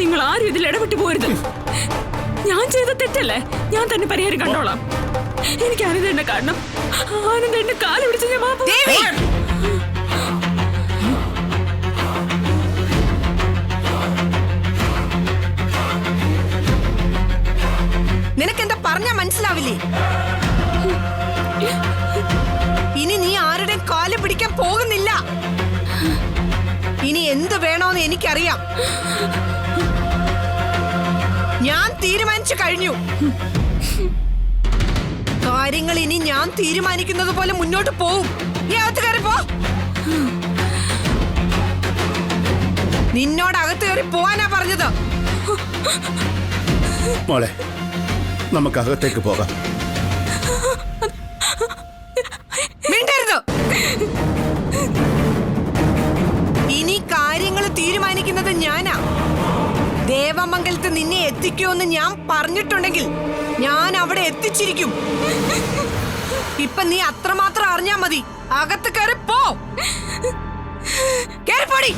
നിങ്ങൾ ആരും ഇതിൽ ഇടപെട്ട് പോരുത്. ഞാൻ ചെയ്ത തെറ്റല്ലേ, ഞാൻ തന്നെ പരിഹാരം കണ്ടോളാം. എനിക്ക് ആനന്ദേണ്ണ കാണണം. ആനന്ദേണ്ണ കാല് പിടിച്ച് ഞാൻ മാപ്പ്. നിനക്കെന്താ പറഞ്ഞാ മനസ്സിലാവില്ലേ? ഇനി നീ ആരുടെ കാല് പിടിക്കാൻ പോകുന്നില്ല. ഇനി എന്ത് വേണോന്ന് എനിക്കറിയാം. ഞാൻ തീരുമാനിച്ചു കഴിഞ്ഞു. കാര്യങ്ങൾ ഇനി ഞാൻ തീരുമാനിക്കുന്നത് പോലെ മുന്നോട്ട് പോവും. നീ അകത്ത് കയറി പോ. നിന്നോട് അകത്ത് കയറി പോവാനാ പറഞ്ഞത്. മോളെ, നമുക്ക് അകത്തേക്ക് പോകാം. മിണ്ടരുത്. ഇനി കാര്യങ്ങൾ തീരുമാനിക്കുന്നത് ഞാനാ. ദേവമംഗലത്ത് നിന്നെ എത്തിക്കുമെന്ന് ഞാൻ പറഞ്ഞിട്ടുണ്ടെങ്കിൽ ഞാൻ അവിടെ എത്തിച്ചിരിക്കും. ഇപ്പൊ നീ അത്രമാത്രം അറിഞ്ഞാ മതി. അകത്ത് കയറി പോ. കേറിപ്പോടി.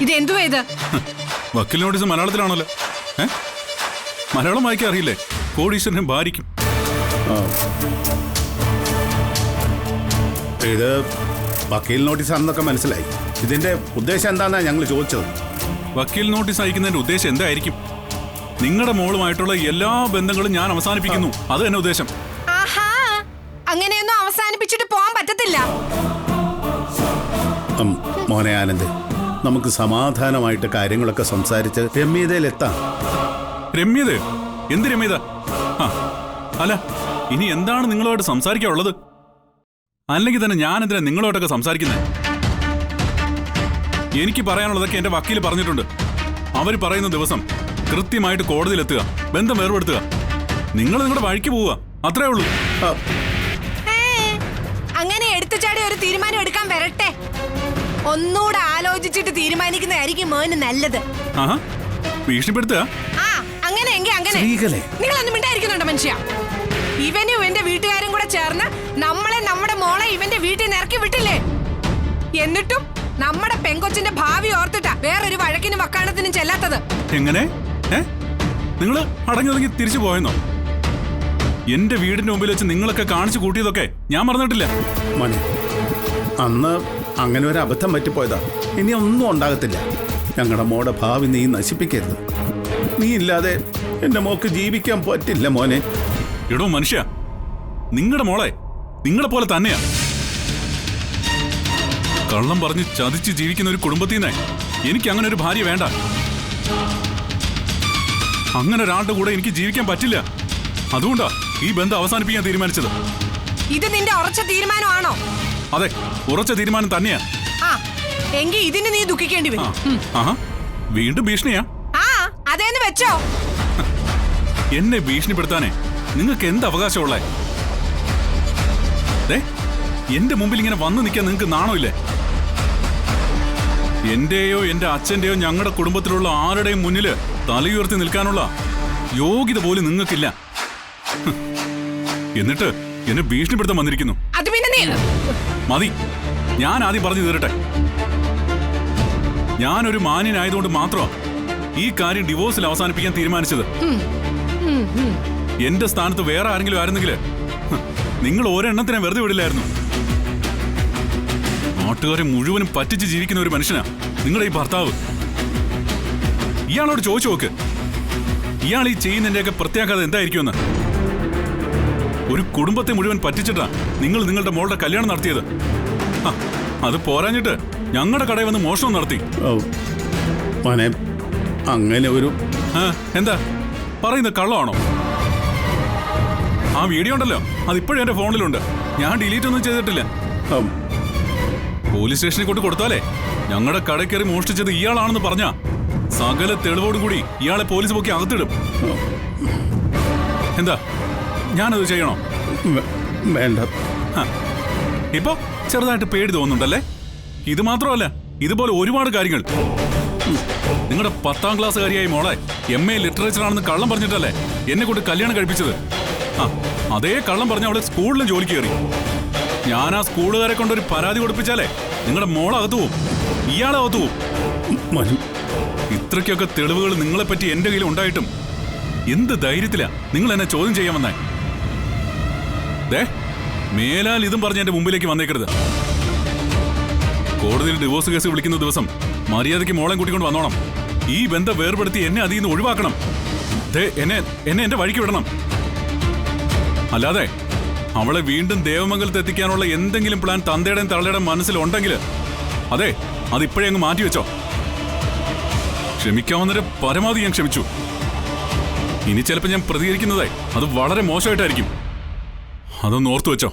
ഇതെന്തുവാ ഇത്? വക്കീൽ നോട്ടീസ് മലയാളത്തിലാണല്ലോ. മലയാളം വായിക്കാൻ അറിയില്ലേ? കോടീശ്വരനും ഭാര്യയ്ക്കും. ഇത് വക്കീൽ നോട്ടീസ് ആണെന്നൊക്കെ മനസ്സിലായി. ഇതിന്റെ ഉദ്ദേശം എന്താന്നാ ഞങ്ങൾ ചോദിച്ചത്. വക്കീൽ നോട്ടീസ് അയക്കുന്നതിന്റെ ഉദ്ദേശം എന്തായിരിക്കും? നിങ്ങളുടെ മോളുമായിട്ടുള്ള എല്ലാ ബന്ധങ്ങളും ഞാൻ അവസാനിപ്പിക്കുന്നു. അത് തന്നെ ഉദ്ദേശം. ആഹാ, അങ്ങനെയൊന്നും അവസാനിപ്പിച്ചിട്ട് പോകാൻ പറ്റത്തില്ല. മോനെ ആനന്ദ്, നമുക്ക് സമാധാനമായിട്ട് കാര്യങ്ങളൊക്കെ സംസാരിച്ച് രമ്യതയിലെത്താം. രമ്യത? എന്ത് രമ്യത? അല്ല, ഇനി എന്താണ് നിങ്ങളുമായിട്ട് സംസാരിക്കാനുള്ളത്? അല്ലെങ്കിൽ തന്നെ ഞാൻ എന്തിനാ നിങ്ങളുമായിട്ടൊക്കെ സംസാരിക്കുന്നത്? എനിക്ക് പറയാനുള്ളതൊക്കെ എന്റെ വക്കീൽ പറഞ്ഞിട്ടുണ്ട്. അവർ പറയുന്ന ദിവസം കൃത്യമായിട്ട് കോടതിയിലെത്തുക, ബന്ധം വേർപെടുത്തുക. നിങ്ങൾ നിങ്ങളുടെ വഴിക്ക് പോവുക, അത്രേ ഉള്ളൂ. അങ്ങനെ എടുത്തുചാടി ഒരു തീരുമാനം എടുക്കാൻ വരട്ടെ. ഒന്നുകൂടെ ആലോചിച്ചിട്ട് തീരുമാനിക്കുന്നതായിരിക്കും മോന് നല്ലത്. ഭീഷണിപ്പെടുത്തുക? അങ്ങനെയെങ്കിൽ അങ്ങനെ. നിങ്ങളൊന്നും മിണ്ടായിരിക്കുന്നുണ്ടോ മനുഷ്യ? ഇവനും ഇവന്റെ വീട്ടുകാരും കൂടെ ചേർന്ന് നമ്മളെ, നമ്മുടെ മോളെ ഇവന്റെ വീട്ടിൽ നിന്ന് ഇറക്കി വിട്ടില്ലേ? എന്നിട്ടും നമ്മുടെ പെങ്കൊച്ചിന്റെ ഭാവി ഓർത്തിട്ടാ വേറൊരു വഴക്കിനും വക്കാണത്തിനും ചെല്ലാത്തത്. എങ്ങനെ? നിങ്ങൾ അടങ്ങി തിരിച്ചു പോയെന്നോ? എന്റെ വീടിന്റെ മുമ്പിൽ വെച്ച് നിങ്ങളൊക്കെ കാണിച്ചു കൂട്ടിയതൊക്കെ ഞാൻ മറന്നിട്ടില്ല. മോനെ, അന്ന് അങ്ങനെ ഒരു അബദ്ധം പറ്റിപ്പോയതാ. ഇനി ഒന്നും ഉണ്ടാകത്തില്ല. ഞങ്ങളുടെ മോടെ ഭാവി നീ നശിപ്പിക്കരുത്. നീ ഇല്ലാതെ എന്റെ മോക്ക് ജീവിക്കാൻ പറ്റില്ല മോനെ. എടോ മനുഷ്യ, നിങ്ങളുടെ മോളെ നിങ്ങളെ പോലെ തന്നെയാ. കള്ളം പറഞ്ഞ് ചതിച്ച് ജീവിക്കുന്ന ഒരു കുടുംബത്തിൽ നിന്ന് എനിക്ക് അങ്ങനെ ഒരു ഭാര്യ വേണ്ട. അങ്ങനെ ഒരാളുടെ കൂടെ എനിക്ക് ജീവിക്കാൻ പറ്റില്ല. അതുകൊണ്ടാ ഈ ബന്ധം അവസാനിപ്പിക്കാൻ തീരുമാനിച്ചത്. ഇത് നിന്റെ ഉറച്ച തീരുമാനമാണോ? അതെ, ഉറച്ച തീരുമാനം തന്നെയാ. എങ്കിൽ ഇതിന് നീ ദുഃഖിക്കേണ്ടി വരും. വീണ്ടും ഭീഷണിയാ? അതേന്ന് വെച്ചോ. എന്നെ ഭീഷണിപ്പെടുത്താനേ നിങ്ങൾക്ക് എന്ത് അവകാശമുള്ളേ? എന്റെ മുമ്പിൽ ഇങ്ങനെ വന്നു നിൽക്കാൻ നിങ്ങൾക്ക് നാണമില്ലേ? എന്റെയോ എന്റെ അച്ഛന്റെയോ ഞങ്ങളുടെ കുടുംബത്തിലുള്ള ആരുടെയും മുന്നില് തലയുയർത്തി നിൽക്കാനുള്ള യോഗ്യത പോലും നിങ്ങൾക്കില്ല. എന്നിട്ട് എന്നെ ഭീഷണിപ്പെടുത്താൻ വന്നിരിക്കുന്നു. അത് പിന്നെ നീ മതി, ഞാൻ ആദ്യം പറഞ്ഞു തീരട്ടെ. ഞാനൊരു മാന്യനായതുകൊണ്ട് മാത്രമാ ഈ കാര്യം ഡിവോഴ്സിൽ അവസാനിപ്പിക്കാൻ തീരുമാനിച്ചത്. എന്റെ സ്ഥാനത്ത് വേറെ ആരെങ്കിലും ആയിരുന്നെങ്കിൽ നിങ്ങൾ ഒരെണ്ണത്തിനെ വെറുതെ വിടില്ലായിരുന്നു. നാട്ടുകാരെ മുഴുവനും പറ്റിച്ച് ജീവിക്കുന്ന ഒരു മനുഷ്യനാ നിങ്ങളുടെ ഈ ഭർത്താവ്. ഇയാളോട് ചോദിച്ചു നോക്ക്, ഇയാൾ ഈ ചെയ്യുന്നതിന്റെയൊക്കെ പ്രത്യാഘാതം എന്തായിരിക്കുമെന്ന്. ഒരു കുടുംബത്തെ മുഴുവൻ പറ്റിച്ചിട്ടാ നിങ്ങൾ നിങ്ങളുടെ മോളുടെ കല്യാണം നടത്തിയത്. അത് പോരാഞ്ഞിട്ട് ഞങ്ങളുടെ കടയിൽ വന്ന് മോഷണം നടത്തി. മോനെ, അങ്ങനെ ഒരു എന്താ പറയുന്നത്? കള്ളമാണോ? ആ വീഡിയോ ഉണ്ടല്ലോ, അതിപ്പോഴും എന്റെ ഫോണിലുണ്ട്. ഞാൻ ഡിലീറ്റ് ഒന്നും ചെയ്തിട്ടില്ല. പോലീസ് സ്റ്റേഷനിൽ കൊണ്ട് കൊടുത്താലേ ഞങ്ങളുടെ കടയിൽ കയറി മോഷ്ടിച്ചത് ഇയാളാണെന്ന് പറഞ്ഞാ സകല തെളിവോടും കൂടി ഇയാളെ പോലീസ് പൊക്കി അകത്തിടും. എന്താ, ഞാനത് ചെയ്യണോ? വേണ്ട. ഇപ്പൊ ചെറുതായിട്ട് പേടി തോന്നുന്നുണ്ടല്ലേ? ഇത് മാത്രമല്ല, ഇതുപോലെ ഒരുപാട് കാര്യങ്ങൾ. നിങ്ങളുടെ 10ാം ക്ലാസ്സുകാരിയായി മോളെ MA ലിറ്ററേച്ചർ ആണെന്ന് കള്ളം പറഞ്ഞിട്ടല്ലേ എന്നെ കൊണ്ട് കല്യാണം കഴിപ്പിച്ചത്. അതേ കള്ളം പറഞ്ഞ അവളെ സ്കൂളിലും ജോലിക്ക് കയറി. ഞാൻ ആ സ്കൂളുകാരെ കൊണ്ടൊരു പരാതി കൊടുപ്പിച്ചാലേ നിങ്ങളുടെ മോളകത്തു പോവും, ഇയാളകത്തു പോവും. ഇത്രയ്ക്കൊക്കെ തെളിവുകൾ നിങ്ങളെപ്പറ്റി എന്റെ കയ്യിൽ ഉണ്ടായിട്ടും എന്ത് ധൈര്യത്തിലാ നിങ്ങൾ എന്നെ ചോദ്യം ചെയ്യാൻ വന്നേ? മേലാൽ ഇതും പറഞ്ഞ് എന്റെ മുമ്പിലേക്ക് വന്നേക്കരുത്. കോടതിയിൽ ഡിവോഴ്സ് കേസ് വിളിക്കുന്ന ദിവസം മര്യാദയ്ക്ക് മോളെ കൂട്ടിക്കൊണ്ട് വന്നോണം. ഈ ബന്ധം വേർപെടുത്തി എന്നെ അതിൽ നിന്ന് ഒഴിവാക്കണം. എന്നെ എന്റെ വഴിക്ക് വിടണം. അല്ലാതെ അവളെ വീണ്ടും ദേവമംഗലത്ത് എത്തിക്കാനുള്ള എന്തെങ്കിലും പ്ലാൻ തന്തയുടെയും തള്ളയുടെയും മനസ്സിലുണ്ടെങ്കിൽ അതിപ്പോഴേ അങ്ങ് മാറ്റിവെച്ചോ. ക്ഷമിക്കാവുന്നവരെ പരമാവധി ഞാൻ ക്ഷമിച്ചു. ഇനി ചിലപ്പോൾ ഞാൻ പ്രതികരിക്കുന്നതേ അത് വളരെ മോശമായിട്ടായിരിക്കും. അതൊന്ന് ഓർത്തു വെച്ചോ.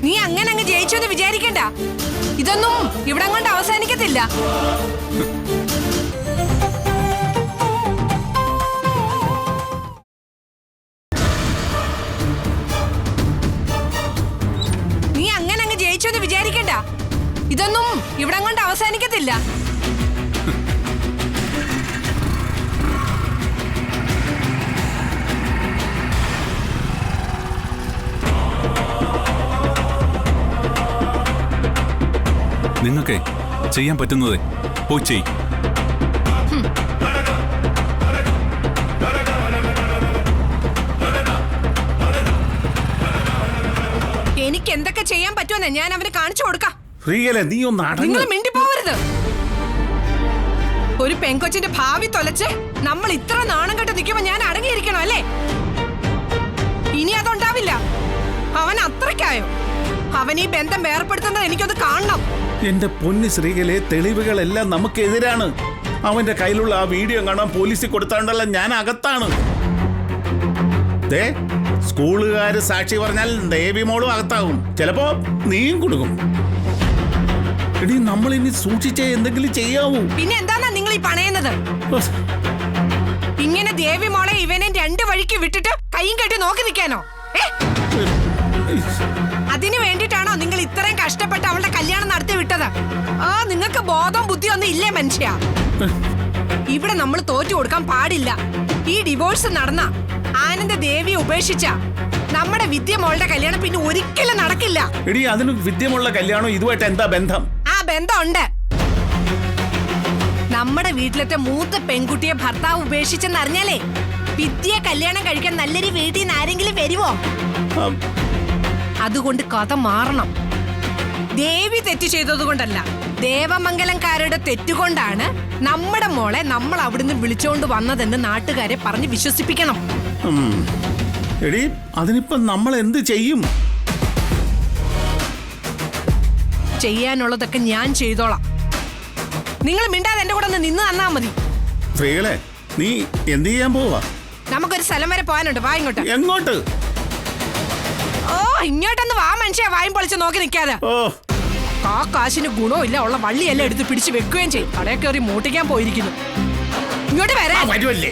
നീ അങ്ങനെ അങ്ങ് ജയിച്ചെന്ന് വിചാരിക്കണ്ട. ഇതൊന്നും ഇവിടം കൊണ്ട് അവസാനിക്കത്തില്ല. വിചാരിക്കണ്ട, ഇതൊന്നും ഇവിടം കൊണ്ട് അവസാനിക്കത്തില്ല. നിങ്ങൾക്ക് ചെയ്യാൻ പറ്റുന്നത് പോയി ചെയ്. എനിക്ക് എന്തൊക്കെ ചെയ്യാൻ പറ്റുമെന്ന് ഞാൻ അവന് കാണിച്ചു കൊടുക്കാം. നിങ്ങൾ മിണ്ടി പോവരുത്. ഒരു പെൺകൊച്ചിന്റെ ഭാവി തൊലച്ച് നമ്മൾ ഇത്ര നാണം കെട്ട് നിൽക്കുമ്പോ ഞാൻ അടങ്ങിയിരിക്കണോ അല്ലേ? ഇനി അതുണ്ടാവില്ല. അവൻ അത്രയ്ക്കായോ? അവൻ ഈ ബന്ധം വേർപ്പെടുത്തുന്നത് എനിക്കൊന്ന് കാണണം. എന്റെ പൊന്ന് ശ്രീകലെ, തെളിവുകളെല്ലാം നമുക്കെതിരാണ്. അവന്റെ കയ്യിലുള്ള ആ വീഡിയോ കാണാൻ പോലീസിൽ കൊടുത്താണ്ടല്ല ഞാൻ അകത്താണ്. സ്കൂളുകാര് സാക്ഷി പറഞ്ഞാൽ ദേവി മോളും അകത്താവും, ചിലപ്പോ നീയും കൊടുക്കും. എടി, നമ്മൾ ഇനി സൂക്ഷിച്ചേ എന്തെങ്കിലും ചെയ്യാവൂ. പിന്നെ എന്താന്നാ നിങ്ങൾ ഈ പണയുന്നത്? ഇങ്ങനെ ദേവി മോളെ ഇവനെ 2 വഴിക്ക് വിട്ടിട്ട് കൈയും കെട്ടി നോക്കി നിൽക്കാനോ? അതിനു വേണ്ടിട്ടാണോ നിങ്ങൾ ഇത്രയും കഷ്ടപ്പെട്ട് അവളുടെ കല്യാണം നടത്തി വിട്ടത്? നിങ്ങൾക്ക് ബോധവും ബുദ്ധിയും ഒന്നും ഇല്ലേ മനുഷ്യ? ഇവിടെ നമ്മൾ തോറ്റു കൊടുക്കാൻ പാടില്ല. ഈ ഡിവോഴ്സ് നടന്ന ആനന്ദ ദേവിയെ ഉപേക്ഷിച്ച നമ്മുടെ വിദ്യമോളുടെ കല്യാണം പിന്നെ ഒരിക്കലും നടക്കില്ല. എടി, അതിന് വിദ്യമോളുടെ കല്യാണം ഇതുമായിട്ട് എന്താ ബന്ധം? ആ ബന്ധമുണ്ട്. നമ്മുടെ വീട്ടിലത്തെ മൂത്ത പെൺകുട്ടിയെ ഭർത്താവ് ഉപേക്ഷിച്ചെന്നറിഞ്ഞാലേ വിദ്യയെ കല്യാണം കഴിക്കാൻ നല്ലൊരു വീട്ടിൽ നിന്ന് ആരെങ്കിലും വരുവോ? അതുകൊണ്ട് കഥ മാറണം. ദേവി തെറ്റ് ചെയ്തതുകൊണ്ടല്ല, ദേവമംഗലംകാരുടെ തെറ്റുകൊണ്ടാണ് നമ്മുടെ മോളെ നമ്മൾ അവിടുന്ന് വിളിച്ചോണ്ട് വന്നതെന്ന് നാട്ടുകാരെ പറഞ്ഞ് വിശ്വസിപ്പിക്കണം. എടി, അതിനിപ്പോ നമ്മൾ എന്ത് ചെയ്യും? ചെയ്യാനുള്ളതൊക്കെ ഞാൻ ചെയ്തോളാം. നിങ്ങൾ മിണ്ടാതെ എന്റെ കൂടെ നിന്ന് തന്നാ മതി. സ്ത്രീകളെ, നീ എന്ത് ചെയ്യാൻ പോവാ? നമുക്കൊരു സ്ഥലം വരെ പോകാനുണ്ട്. വാ ഇങ്ങോട്ട്. എങ്ങോട്ട്? ഇങ്ങോട്ടൊന്ന് വാ മനുഷ്യ. വായും പൊളിച്ച് നോക്കി നിൽക്കാതെ. ആ കാശിന് ഗുണവും ഇല്ല. ഉള്ള വള്ളിയെല്ലാം എടുത്ത് പിടിച്ച് വെക്കുകയും ചെയ്യും. കടയിൽ കയറി മോട്ടിക്കാൻ പോയിരിക്കുന്നു. ഇങ്ങോട്ട് വരാ. വരുമല്ലേ?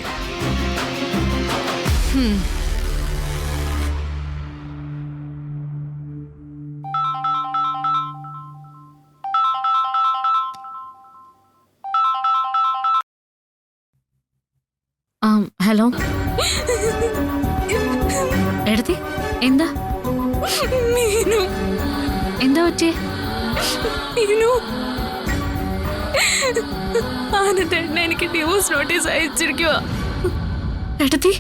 ഹലോ എടത്തി, എന്താ മീനു, എന്താ പറ്റിയേ? മീനു, ആനന്ദേട്ടൻ എനിക്ക് ഡിവോഴ്സ് നോട്ടീസ് അയച്ചിരിക്കുക. എടത്തി,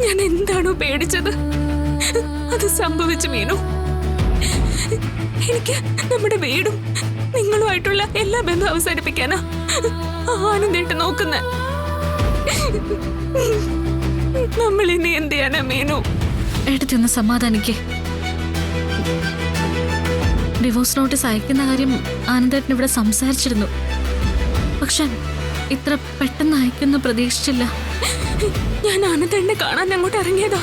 ഞാൻ എന്താണോ പേടിച്ചത് അത് സംഭവിച്ചു മീനു. എനിക്ക് നമ്മുടെ വീടും നിങ്ങളുമായിട്ടുള്ള എല്ലാ ബന്ധവും അവസാനിപ്പിക്കാനാ ആനന്ദേട്ടൻ നോക്കുന്ന. നമ്മൾ ഇനി എന്ത് ചെയ്യാനാ മീനു? എടത്തി ഒന്ന് സമാധാനിക്കേ. ഡിവോഴ്സ് നോട്ടീസ് അയക്കുന്ന കാര്യം ആനന്ദേട്ടൻ ഇവിടെ സംസാരിച്ചിരുന്നു. പക്ഷെ ഇത്ര പെട്ടെന്ന് അയക്കുന്ന പ്രതീക്ഷിച്ചില്ല. ഞാൻ ആനന്ദേട്ടനെ കാണാൻ അങ്ങോട്ട് ഇറങ്ങിയതാ.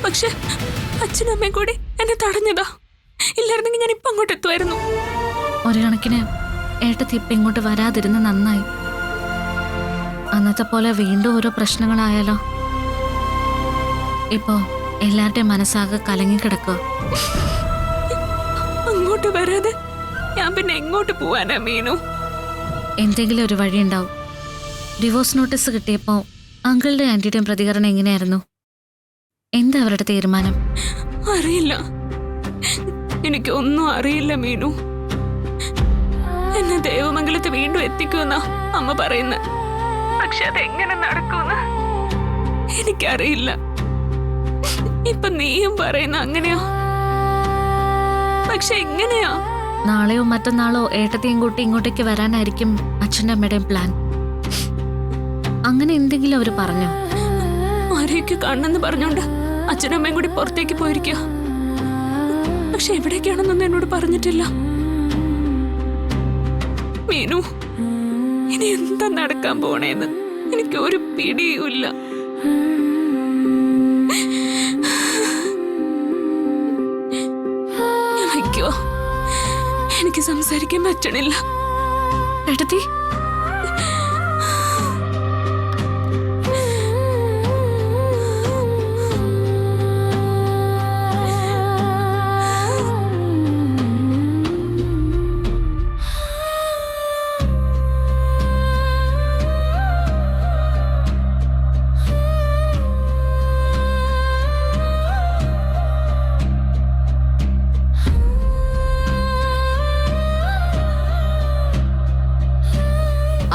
പക്ഷെ അച്ഛനും അമ്മയും കൂടി എന്നെ തടഞ്ഞതാ. ഇല്ലായിരുന്നെങ്കിൽ ഞാൻ ഇപ്പൊ അങ്ങോട്ട് എത്തുമായിരുന്നു. ഒരു കണക്കിന് ഏട്ടത്തി ഇപ്പം ഇങ്ങോട്ട് വരാതിരുന്ന് നന്നായി. അന്നത്തെ പോലെ വീണ്ടും ഓരോ പ്രശ്നങ്ങളായാലോ? ഇപ്പോ എല്ലാവരുടെയും മനസ്സാകെ കലങ്ങിക്കിടക്കുക. അങ്ങോട്ട് വരാതെ ഞാൻ പിന്നെ എങ്ങോട്ട് പോവാനാ മീനു? എന്തെങ്കിലും ഒരു വഴി ഉണ്ടാവും. ഡിവോഴ്സ് നോട്ടീസ് കിട്ടിയപ്പോ അങ്കിളുടെ ആന്റിയുടെയും പ്രതികരണം എങ്ങനെയായിരുന്നു? എന്താ അവരുടെ തീരുമാനം? അറിയില്ല, എനിക്കൊന്നും അറിയില്ല മീനു. എന്നെ ദേവമംഗലത്ത് വീണ്ടും എത്തിക്കുമെന്നാ അമ്മ പറയുന്നത്. പക്ഷെ അതെങ്ങനെ നടക്കുമെന്ന് എനിക്കറിയില്ല. ഇപ്പൊ നീയും പറയുന്ന അങ്ങനെയാ. പക്ഷെ എങ്ങനെയാ? നാളെയോ മറ്റന്നാളോ ഏട്ടത്തെയും കൂട്ടി ഇങ്ങോട്ടേക്ക് വരാനായിരിക്കും അച്ഛൻ്റെ അമ്മയുടെയും പ്ലാൻ. അങ്ങനെ എന്തെങ്കിലും അവര് പറഞ്ഞോ? ആരെയൊക്കെ കാണണമെന്ന് പറഞ്ഞോണ്ട് അച്ഛനമ്മയും കൂടി പുറത്തേക്ക് പോയിരിക്കുക. പക്ഷെ എവിടേക്കാണെന്നൊന്നും എന്നോട് പറഞ്ഞിട്ടില്ല മീനു. ഇനി എന്താ നടക്കാൻ പോണേന്ന് എനിക്ക് ഒരു പിടിയുമില്ല. ഞാൻ വയ്ക്കോ? എനിക്ക് സംസാരിക്കാൻ പറ്റണില്ല. ഏട്ടത്തി,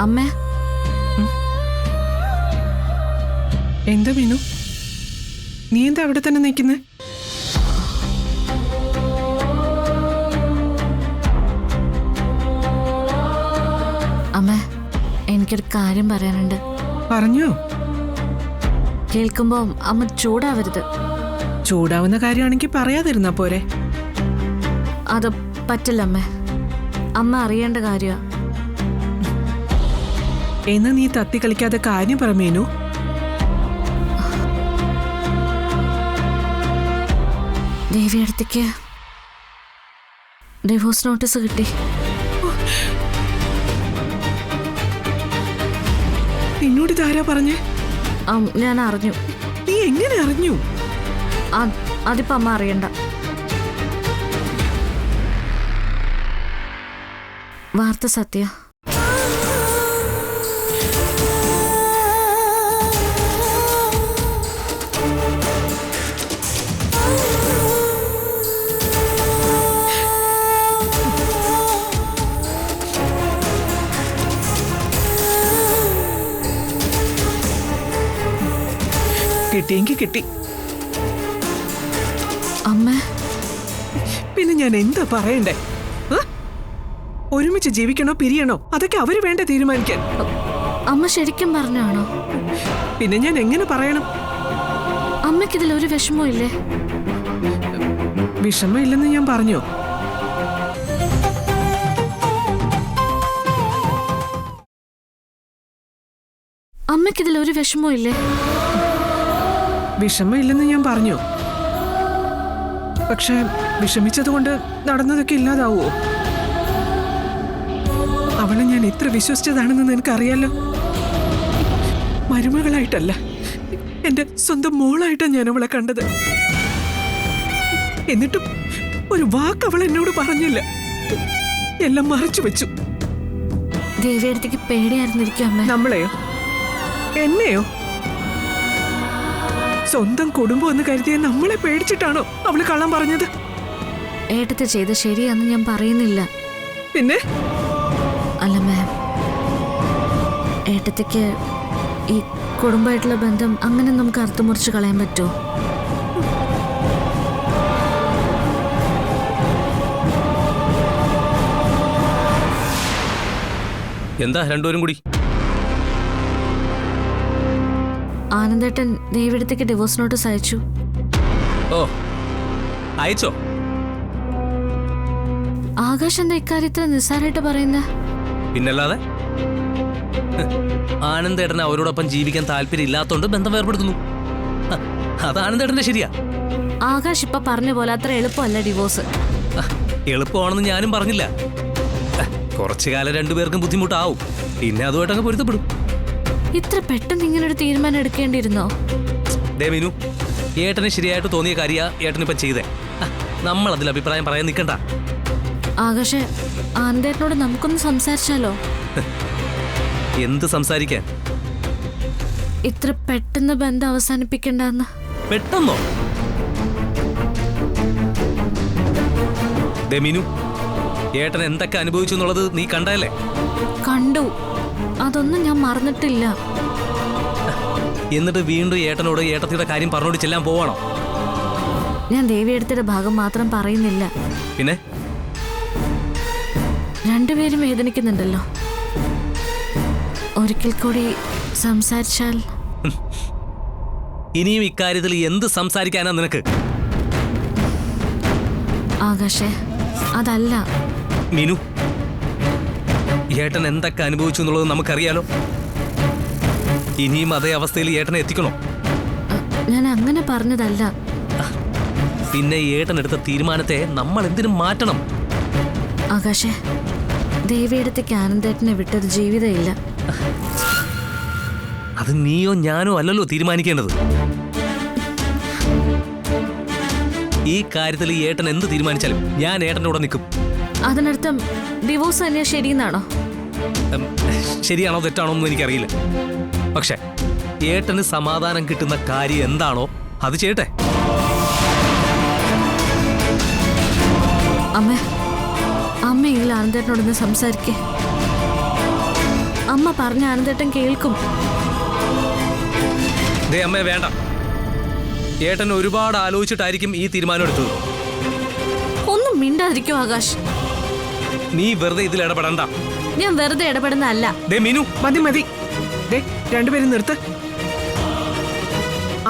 അമ്മ എന്താ മീനു, നീ എന്താ അവിടെ തന്നെ നിൽക്കുന്നേ? അമ്മ, എനിക്കൊരു കാര്യം പറയാനുണ്ട്. പറഞ്ഞോ. കേൾക്കുമ്പോ അമ്മ ചൂടാവരുത്. ചൂടാവുന്ന കാര്യമാണെങ്കിൽ പറയാതിരുന്നാ പോരെ. അത് പറ്റില്ല അമ്മ. അമ്മ അറിയേണ്ട കാര്യമാ. എന്നാ നീ തത്തി കളിക്കാതെ കാര്യം പറ മീനു. ദേവിയടുത്തേക്ക് ഡിവോഴ്സ് നോട്ടീസ് കിട്ടി. നിന്നോട് ഇതാരാ പറഞ്ഞേ? ഞാൻ അറിഞ്ഞു. നീ എങ്ങനെ അറിഞ്ഞു? അതിപ്പോ അമ്മ അറിയണ്ട. വാർത്ത സത്യ. കിട്ടിയെങ്കിൽ കിട്ടി. അമ്മ, പിന്നെ ഞാൻ എന്താ പറയണ്ടേ? ഒരുമിച്ച് ജീവിക്കണോ പിരിയണോ അതൊക്കെ അവര് വേണ്ട തീരുമാനിക്കാൻ. അമ്മ ശരിക്കും പറഞ്ഞാണോ? പിന്നെ ഞാൻ എങ്ങനെ പറയണം? അമ്മയ്ക്കിതിൽ ഒരു വിഷമവും ഇല്ലേ? വിഷമമില്ലെന്ന് ഞാൻ പറഞ്ഞോ? അമ്മയ്ക്കിതിൽ ഒരു വിഷമവും ഇല്ലേ? വിഷമമില്ലെന്ന് ഞാൻ പറഞ്ഞോ? പക്ഷെ വിഷമിച്ചതുകൊണ്ട് നടന്നതൊക്കെ ഇല്ലാതാവോ? അവളെ ഞാൻ എത്ര വിശ്വസിച്ചതാണെന്ന് നിനക്കറിയാലോ. മരുമകളായിട്ടല്ല, എന്റെ സ്വന്തം മോളായിട്ടാണ് ഞാൻ അവളെ കണ്ടത്. എന്നിട്ടും ഒരു വാക്ക് അവൾ എന്നോട് പറഞ്ഞില്ല. വേണ്ടി എല്ലാം മറച്ചു വെച്ചു. ദേവിയടുത്തേക്ക് പേടിയായിരുന്നിരിക്കും അമ്മ. നമ്മളെയോ എന്നെയോ? സ്വന്തം കുടുംബം എന്ന് കരുതിയ നമ്മളെ പേടിച്ചിട്ടാണോ അവള് കള്ളം പറഞ്ഞത്? ഏട്ടത്തി ചെയ്ത് ശരിയാന്ന് ഞാൻ പറയുന്നില്ല. പിന്നെ അല്ല മാം, ഏട്ടത്തിക്ക് ഈ കുടുംബമായിട്ടുള്ള ബന്ധം അങ്ങനെ നമുക്ക് അർത്ഥമുറിച്ച് കളയാൻ പറ്റുമോ? എന്താ രണ്ടുപേരും കൂടി? ആനന്ദേട്ടൻ ദേവിയടുത്തേക്ക് ഡിവോഴ്സ് നോട്ടീസ് അയച്ചു. ഓ, അയച്ചോ? ആകാശ് എന്താ ഇക്കാര്യത്തിൽ നിസ്സാരമായിട്ട് പറയുന്ന? പിന്നല്ലാതെ ആനന്ദേട്ടന് അവരോടൊപ്പം ജീവിക്കാൻ താല്പര്യം ഇല്ലാത്തോണ്ട് ബന്ധം വേർപെടുത്തുന്നു. അത് ആനന്ദേട്ടന്റെ ശരിയാ. ആകാശ് ഇപ്പൊ പറഞ്ഞ പോലെ അത്ര എളുപ്പമല്ല ഡിവോഴ്സ്. എളുപ്പമാണെന്ന് ഞാനും പറഞ്ഞില്ല. കുറച്ചു കാലം രണ്ടുപേർക്കും ബുദ്ധിമുട്ടാവും, പിന്നെ അതുമായിട്ടങ്ങ് പൊരുത്തപ്പെടും. ഇത്ര പെട്ടെന്ന് ഇങ്ങനൊരു തീരുമാനം എടുക്കേണ്ടിയിരുന്നോ? ദേവിനു, ഏട്ടന് ശരിയായിട്ട് തോന്നിയ കാര്യ ഏട്ടനിപ്പം ചെയ്തേ. നമ്മൾ അതിൽ അഭിപ്രായം പറയാൻ നിൽക്കണ്ട. ആകാശ്, ആനന്ദേട്ടനോട് നമുക്കൊന്ന് സംസാരിച്ചാലോ? എന്ത് സംസാരിക്കാൻ? ഇത്ര പെട്ടെന്ന് ബന്ധം അവസാനിപ്പിക്കണ്ടെന്ന്. പെട്ടെന്നോ? ദേമിനു, ഏട്ടൻ എന്തൊക്കെ അനുഭവിച്ചു എന്നുള്ളത് നീ കണ്ടല്ലേ? കണ്ടു, അതൊന്നും ഞാൻ മറന്നിട്ടില്ല. എന്നിട്ട് വീണ്ടും ഏട്ടനോട് ഏട്ടത്തിയുടെ കാര്യം പറഞ്ഞോട് ചെല്ലാൻ പോവാണോ? ഞാൻ ദേവിയടുത്തിയുടെ ഭാഗം മാത്രം പറയുന്നില്ല. പിന്നെ രണ്ടുപേരും വേദനിക്കുന്നുണ്ടല്ലോ. ഒരിക്കൽ കൂടി സംസാരിച്ചാൽ? ഇനിയും ഇക്കാര്യത്തിൽ എന്ത് സംസാരിക്കാനാ നിനക്ക്? ആകാശേ, അതല്ല. മീനു, ഏട്ടൻ എന്തൊക്കെ അനുഭവിച്ചു എന്നുള്ളത് നമുക്കറിയാലോ. ഇനിയും അതേ അവസ്ഥയിൽ ഏട്ടനെ എത്തിക്കണോ? ഞാൻ അങ്ങനെ പറഞ്ഞതല്ല. പിന്നെ ഏട്ടൻ എടുത്ത തീരുമാനത്തെ നമ്മൾ എന്തിനും മാറ്റണം? ആകാശേ, ദേവിയടുത്തേക്ക് ആനന്ദേട്ടനെ വിട്ടൊരു ജീവിതമില്ല. അത് നീയോ ഞാനോ അല്ലല്ലോ തീരുമാനിക്കേണ്ടത്. ഈ കാര്യത്തിൽ ഈ ഏട്ടൻ എന്ത് തീരുമാനിച്ചാലും ഞാൻ ഏട്ടൻ്റെ കൂടെ നിൽക്കും. അതിനർത്ഥം ഡിവോഴ്സ് തന്നെയാ ശരിയെന്നാണോ? ശരിയാണോ തെറ്റാണോ ഒന്നും എനിക്കറിയില്ല. പക്ഷെ ഏട്ടന് സമാധാനം കിട്ടുന്ന കാര്യം എന്താണോ അത് ചെയ്യട്ടെ. അമ്മയെങ്കിലും ആനന്ദേട്ടനോടൊന്ന് സംസാരിക്കേ. അമ്മ പറഞ്ഞ ആനന്ദേട്ടൻ കേൾക്കും. ദേ അമ്മേ, വേണ്ട. ഏട്ടൻ ഒരുപാട് ആലോചിച്ചിട്ടായിരിക്കും ഈ തീരുമാനം എടുത്തത്. ഒന്നും മിണ്ടാതിരിക്കും ആകാശ്. നീ വെറുതെ ഇതിൽ ഇടപെടണ്ട. ഞാൻ വെറുതെ ഇടപെടുന്നതല്ല. ദേ മീനു, മതി മതി. ദേ രണ്ടുപേരും നിർത്ത്.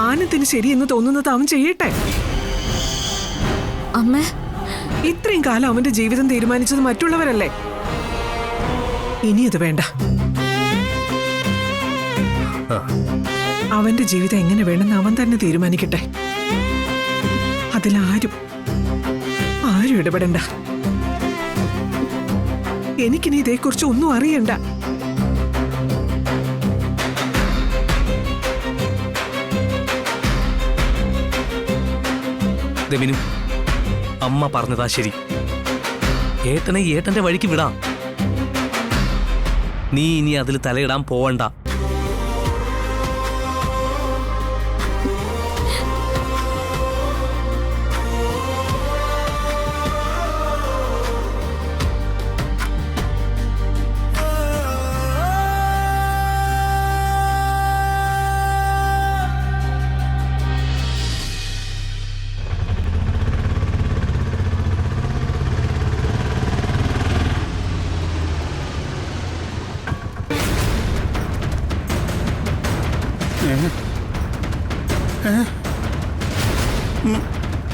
ആനന്ദിന് ശരിയെന്ന് തോന്നുന്നത് അവൻ ചെയ്യട്ടെ. അമ്മേ, ഇത്രയും കാലം അവന്റെ ജീവിതം തീരുമാനിച്ചത് മറ്റുള്ളവരല്ലേ. ഇനി അത് വേണ്ട. അവന്റെ ജീവിതം എങ്ങനെ വേണമെന്ന് അവൻ തന്നെ തീരുമാനിക്കട്ടെ. അതിലാരും ഇടപെടണ്ട. എനിക്കിനി ഇതേക്കുറിച്ച് ഒന്നും അറിയണ്ട. ദമിനു, അമ്മ പറഞ്ഞതാ ശരി. ഏട്ടനെ ഏട്ടന്റെ വഴിക്ക് വിടാം. നീ ഇനി അതിൽ തലയിടാൻ പോവണ്ട.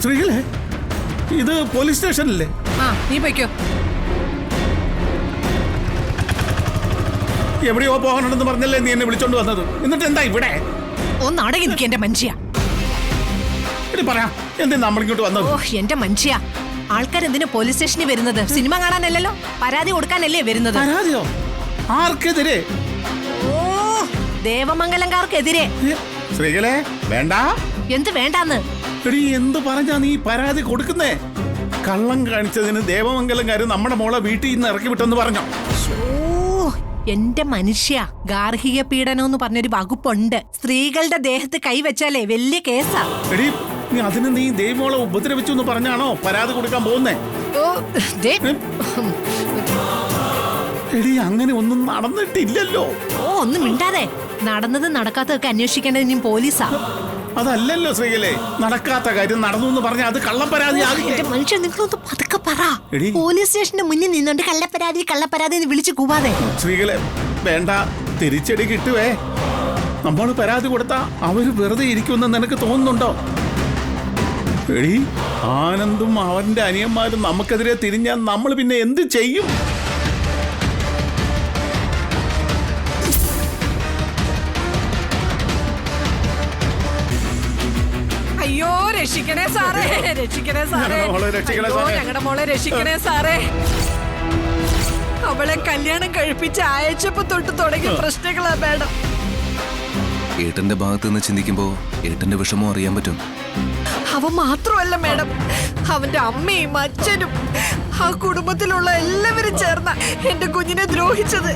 ശ്രീകലേ, ഇത് പോലീസ് സ്റ്റേഷനല്ലേ? നീ പൊയ്ക്കോ. എവിടെയോ പോകാനുണ്ടെന്ന് പറഞ്ഞല്ലേ നീ എന്നെ വിളിച്ചോണ്ട് വന്നത്? എന്നിട്ട് എന്താ ഇവിടെ? ഒന്ന് അടങ്ങി നിൽക്കുക എന്റെ മനുഷ്യ. പറയാം, എന്താ നമ്മളിങ്ങോട്ട് വന്നത്? ഓ എന്റെ മനുഷ്യ, ആൾക്കാർ എന്തിനു പോലീസ് സ്റ്റേഷനിൽ വരുന്നത്? സിനിമ കാണാനല്ലല്ലോ, പരാതി കൊടുക്കാനല്ലേ വരുന്നത്. പരാതിയോ? ആർക്കെതിരെ? ഓ, ദേവമംഗലംകാർക്കെതിരെ. ശ്രീകലേ, വേണ്ട. എന്ത് വേണ്ടാന്ന്? എടി, എന്ത് പറഞ്ഞാ നീ പരാതി കൊടുക്കുന്നേ? കള്ളം കാണിച്ചതിന് ദേവമംഗലംകാര് നമ്മുടെ മോളെ വീട്ടിൽ നിന്ന് ഇറക്കി വിട്ടെന്ന് പറഞ്ഞോ? ഓ എന്റെ മനുഷ്യ, ഗാർഹിക പീഡനം എന്ന് പറഞ്ഞൊരു വകുപ്പുണ്ട്. സ്ത്രീകളുടെ ദേഹത്ത് കൈവച്ചാലേ വലിയ കേസാ. എടി, നീ ദേവമോളെ ഉപദ്രവിച്ചു എന്ന് പറഞ്ഞാണോ പരാതി കൊടുക്കാൻ പോകുന്നേ? ഓ ദേ. എടി, അങ്ങനെ ഒന്നും നടന്നിട്ടില്ലല്ലോ. ഓ ഒന്നും മിണ്ടാതെ. നടന്നത് നടക്കാത്തതൊക്കെ അന്വേഷിക്കേണ്ടത് ഇനി പോലീസാ. അതല്ലല്ലോ ശ്രീകലേ, നടക്കാത്ത കാര്യം നടന്നു എന്ന് പറഞ്ഞാൽ അത് കള്ളപ്പരാതി ആകില്ലേ? എന്റെ മനുഷ്യൻ, നിങ്ങളൊന്ന് പതുക്കെ പറ. എടി. പോലീസ് സ്റ്റേഷന്റെ മുന്നിൽ നിന്നോണ്ട് കള്ളപ്പരാതി കള്ളപ്പരാതി എന്ന് വിളിച്ചു കൂവാതെ. ശ്രീകലേ, വേണ്ട, തിരിച്ചടി കിട്ടുവേ. നമ്മൾ പരാതി കൊടുത്താ അവര് വെറുതെ ഇരിക്കുമെന്ന് നിനക്ക് തോന്നുന്നുണ്ടോ? എടി, ആനന്ദും അവന്റെ അനിയന്മാരും നമുക്കെതിരെ തിരിഞ്ഞാൽ നമ്മൾ പിന്നെ എന്ത് ചെയ്യും? അയ്യോ രക്ഷിക്കണേ സാറേ, രക്ഷിക്കണേ സാറേ, ഞങ്ങളുടെ മോളെ രക്ഷിക്കണേ അയ്യോ, സാറേ. ഞങ്ങളുടെ മോളെ രക്ഷിക്കണേ സാറേ. അവളെ കല്യാണം കഴിപ്പിച്ച് അയച്ചപ്പോ തൊട്ട് തുടങ്ങിയ പ്രശ്നങ്ങളാ മേഡം. ഏട്ടന്റെ ഭാഗത്ത് നിന്ന് ചിന്തിക്കുമ്പോ ഏട്ടന്റെ വിഷമം അറിയാൻ പറ്റും. അവൻ മാത്രമല്ല മേഡം, അവന്റെ അമ്മയും അച്ഛനും ആ കുടുംബത്തിലുള്ള എല്ലാവരും ചേർന്ന എന്റെ കുഞ്ഞിനെ ദ്രോഹിച്ചത്.